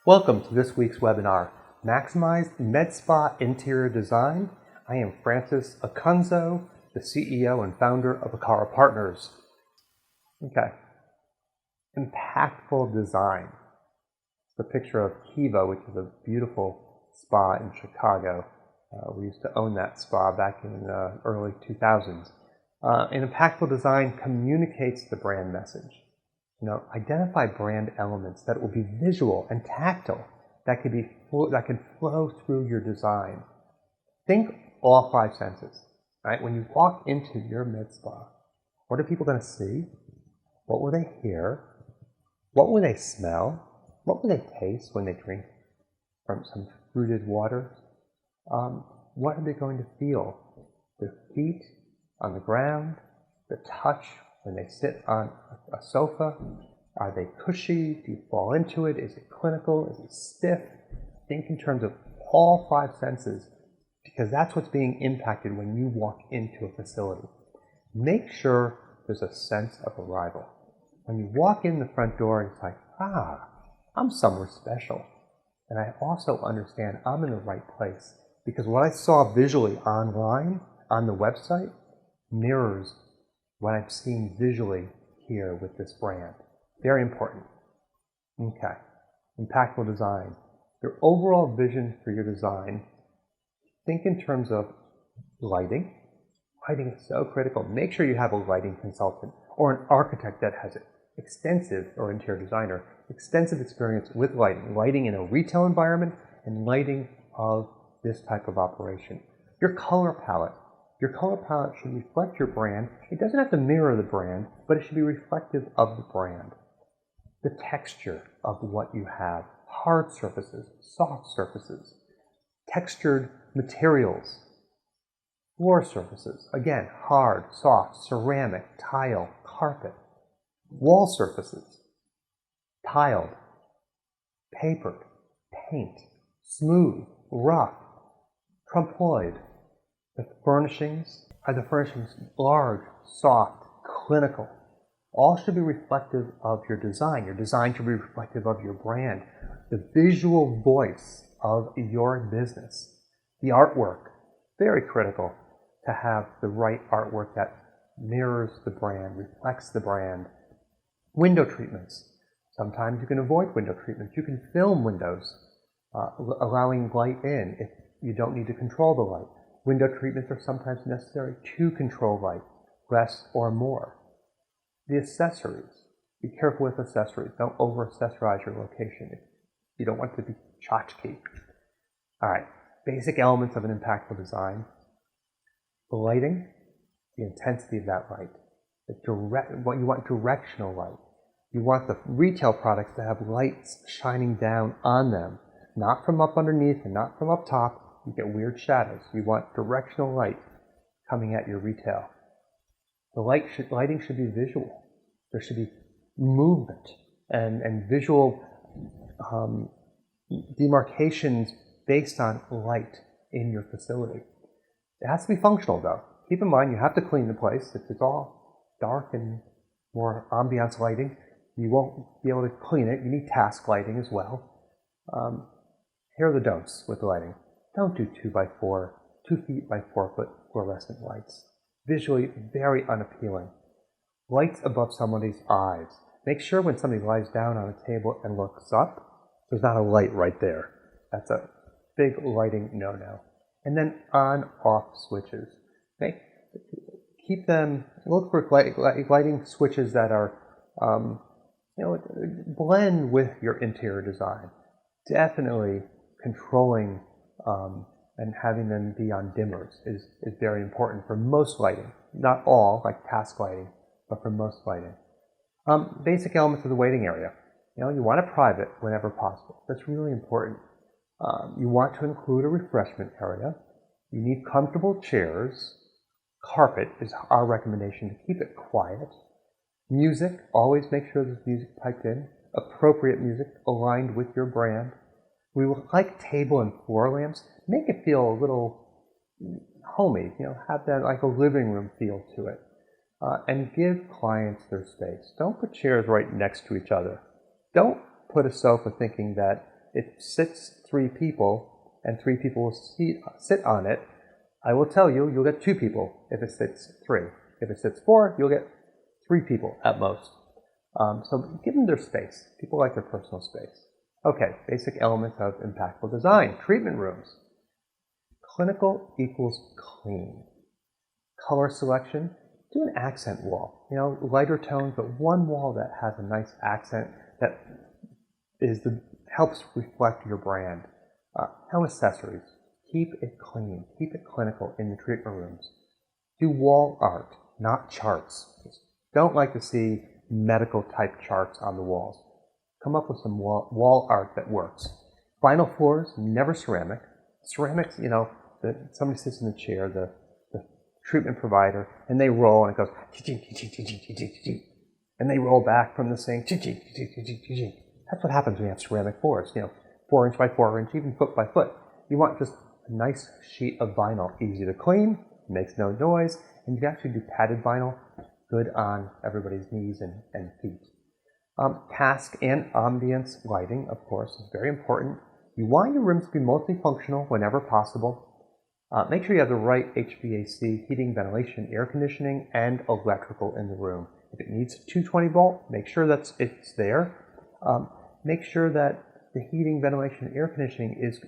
Welcome to this week's webinar, Maximize MedSpa Interior Design. I am Francis Acunzo, the CEO and founder of Acara Partners. Okay, impactful design. It's the picture of Kiva, which is a beautiful spa in Chicago. We used to own that spa back in the early 2000s. An impactful design communicates the brand message. Identify brand elements that will be visual and tactile, that can flow through your design. Think all five senses. Right? When you walk into your med spa, what are people going to see? What will they hear? What will they smell? What will they taste when they drink from some fruited water? What are they going to feel? Their feet on the ground, the touch when they sit on a sofa. Are they cushy? Do you fall into it? Is it clinical? Is it stiff? Think in terms of all five senses, because that's what's being impacted when you walk into a facility. Make sure there's a sense of arrival. When you walk in the front door, it's like, I'm somewhere special. And I also understand I'm in the right place, because what I saw visually online, on the website, mirrors what I'm seeing visually here with this brand. Very important. Okay. Impactful design. Your overall vision for your design, think in terms of lighting. Lighting is so critical. Make sure you have a lighting consultant or an architect that has extensive, or interior designer, extensive experience with lighting. Lighting in a retail environment and lighting of this type of operation. Your color palette. Your color palette should reflect your brand. It doesn't have to mirror the brand, but it should be reflective of the brand. The texture of what you have. Hard surfaces, soft surfaces, textured materials, floor surfaces. Again, hard, soft, ceramic, tile, carpet. Wall surfaces, tiled, papered, paint, smooth, rough, trompe-l'oeil. The furnishings, are the furnishings large, soft, clinical? All should be reflective of your design. Your design should be reflective of your brand. The visual voice of your business. The artwork, very critical to have the right artwork that mirrors the brand, reflects the brand. Window treatments. Sometimes you can avoid window treatments. You can film windows, allowing light in if you don't need to control the light. Window treatments are sometimes necessary to control light, less or more. The accessories. Be careful with accessories. Don't over-accessorize your location. You don't want to be tchotchke. All right, basic elements of an impactful design. The lighting, the intensity of that light. What you want, directional light. You want the retail products to have lights shining down on them, not from up underneath and not from up top. You get weird shadows. You want directional light coming at your retail. The lighting should be visual. There should be movement and visual demarcations based on light in your facility. It has to be functional, though. Keep in mind, you have to clean the place. If it's all dark and more ambiance lighting, you won't be able to clean it. You need task lighting as well. Here are the don'ts with the lighting. Don't do 2 feet by 4 foot fluorescent lights. Visually very unappealing. Lights above somebody's eyes. Make sure when somebody lies down on a table and looks up, there's not a light right there. That's a big lighting no-no. And then on-off switches. Okay? Keep them, look for lighting switches that are, blend with your interior design. Definitely controlling and having them be on dimmers is very important for most lighting. Not all, like task lighting, but for most lighting. Basic elements of the waiting area. You want it private whenever possible. That's really important. You want to include a refreshment area. You need comfortable chairs. Carpet is our recommendation to keep it quiet. Music, always make sure there's music piped in. Appropriate music aligned with your brand. We would like table and floor lamps. Make it feel a little homey, have that like a living room feel to it. And give clients their space. Don't put chairs right next to each other. Don't put a sofa thinking that it sits 3 people and 3 people will sit on it, I will tell you, you'll get 2 people if it sits 3. If it sits 4, you'll get 3 people at most. So give them their space. People like their personal space. Okay, basic elements of impactful design. Treatment rooms. Clinical equals clean. Color selection. Do an accent wall. You know, lighter tones, but one wall that has a nice accent that helps reflect your brand. Now accessories. Keep it clean. Keep it clinical in the treatment rooms. Do wall art, not charts. Don't like to see medical type charts on the walls. Come up with some wall art that works. Vinyl floors, never ceramic. Ceramics, you know, somebody sits in the chair, the treatment provider, and they roll, and it goes, and they roll back from the sink. That's what happens when you have ceramic floors, you know, 4 inch by 4 inch, even foot by foot. You want just a nice sheet of vinyl, easy to clean, makes no noise, and you can actually do padded vinyl, good on everybody's knees and feet. Task and ambience lighting, of course, is very important. You want your rooms to be multifunctional whenever possible. Make sure you have the right HVAC, heating, ventilation, air conditioning, and electrical in the room. If it needs 220 volt, make sure that it's there. Make sure that the heating, ventilation, and air conditioning is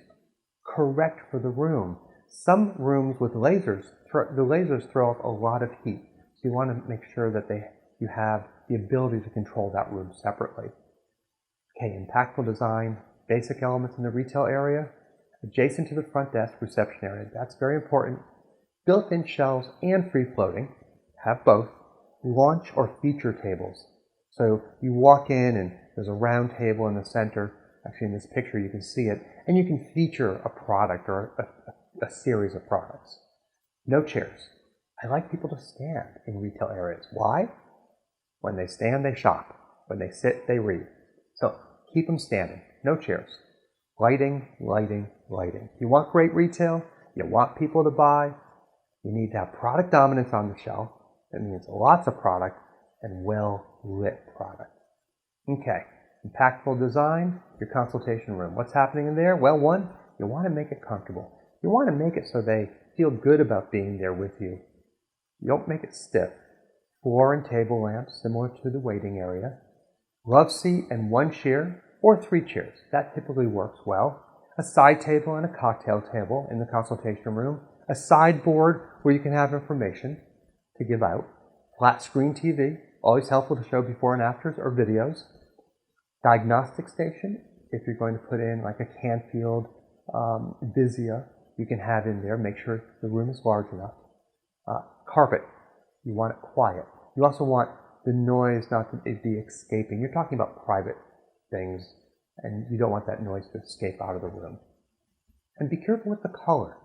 correct for the room. Some rooms with lasers, the lasers throw off a lot of heat. So you want to make sure that you have the ability to control that room separately. Okay, impactful design, basic elements in the retail area, adjacent to the front desk reception area. That's very important. Built-in shelves and free floating. Have both. Launch or feature tables. So you walk in and there's a round table in the center. Actually, in this picture, you can see it. And you can feature a product or a series of products. No chairs. I like people to stand in retail areas. Why? When they stand, they shop. When they sit, they read. So keep them standing. No chairs. Lighting, lighting, lighting. You want great retail. You want people to buy. You need to have product dominance on the shelf. That means lots of product and well-lit product. Okay, impactful design, your consultation room. What's happening in there? Well, one, you want to make it comfortable. You want to make it so they feel good about being there with you. You don't make it stiff. Floor and table lamps, similar to the waiting area. Love seat and 1 chair or 3 chairs. That typically works well. A side table and a cocktail table in the consultation room. A sideboard where you can have information to give out. Flat screen TV, always helpful to show before and afters or videos. Diagnostic station, if you're going to put in like a Canfield Vizia, you can have in there. Make sure the room is large enough. Carpet, you want it quiet. You also want the noise not to be escaping. You're talking about private things, and you don't want that noise to escape out of the room. And be careful with the color.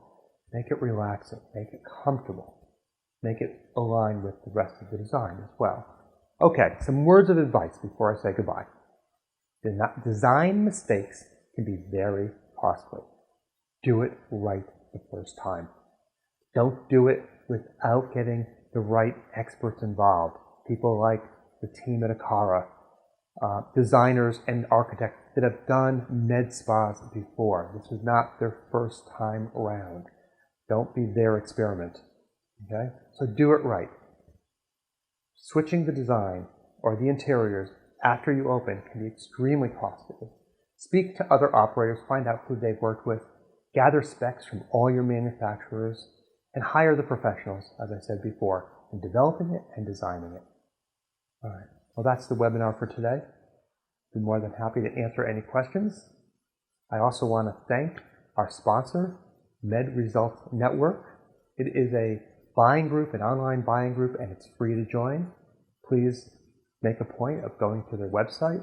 Make it relaxing. Make it comfortable. Make it align with the rest of the design as well. Okay, some words of advice before I say goodbye. Design mistakes can be very costly. Do it right the first time. Don't do it without getting the right experts involved. People like the team at Acara, designers and architects that have done med spas before. This is not their first time around. Don't be their experiment. Okay? So do it right. Switching the design or the interiors after you open can be extremely costly. Speak to other operators, find out who they've worked with, gather specs from all your manufacturers, and hire the professionals, as I said before, in developing it and designing it. All right. Well, that's the webinar for today. I'd be more than happy to answer any questions. I also want to thank our sponsor, Med Results Network. It is a buying group, an online buying group, and it's free to join. Please make a point of going to their website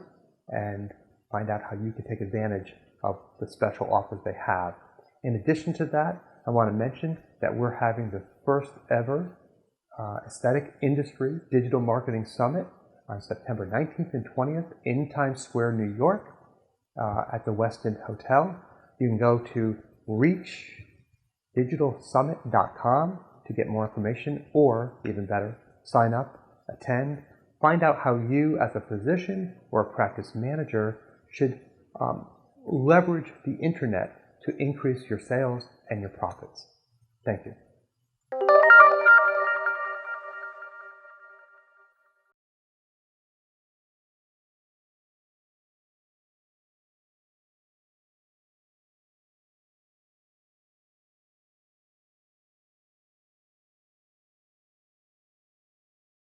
and find out how you can take advantage of the special offers they have. In addition to that, I want to mention that we're having the first ever Aesthetic Industry Digital Marketing Summit on September 19th and 20th in Times Square, New York, at the West End Hotel. You can go to reachdigitalsummit.com to get more information, or even better, sign up, attend, find out how you as a physician or a practice manager should leverage the internet to increase your sales and your profits. Thank you.